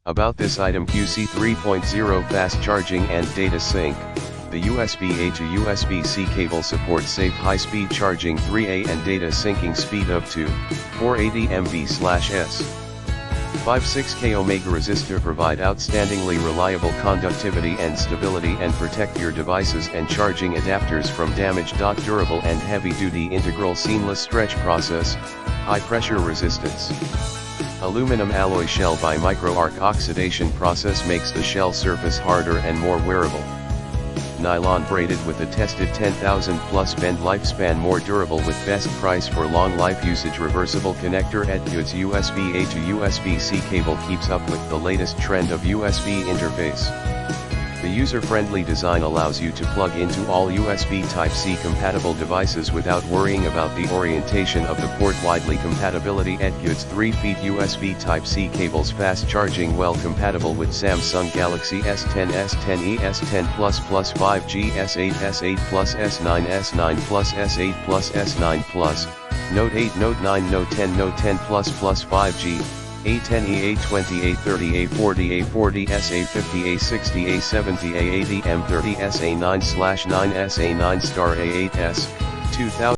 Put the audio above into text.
About this item: QC 3.0 fast charging and data sync. The USB-A to USB-C cable supports safe high-speed charging 3A and data syncing speed up to 480 MB/s. 5.6K Omega resistor provide outstandingly reliable conductivity and stability and protect your devices and charging adapters from damage. Durable and heavy-duty integral seamless stretch process, high pressure resistance. Aluminum alloy shell by micro-arc oxidation process makes the shell surface harder and more wearable. Nylon braided with a tested 10,000 plus bend lifespan, more durable with best price for long life usage. Reversible connector. etguuds USB-A to USB-C cable keeps up with the latest trend of USB interface. The user-friendly design allows you to plug into all USB Type-C compatible devices without worrying about the orientation of the port. Widely compatibility. etguuds 3 feet USB Type-C cables, fast charging, well compatible with Samsung Galaxy S10, S10e, S10 Plus Plus, 5G, S8, S8 Plus, S9, S9 Plus, S8 Plus, S9 Plus, Note 8, Note 9, Note 10, Note 10 Plus Plus, 5G, A10e, A20, A30, A40, A40, SA50, A60, A70, A80, M30, SA9/9, SA9 star, A8s, 2000.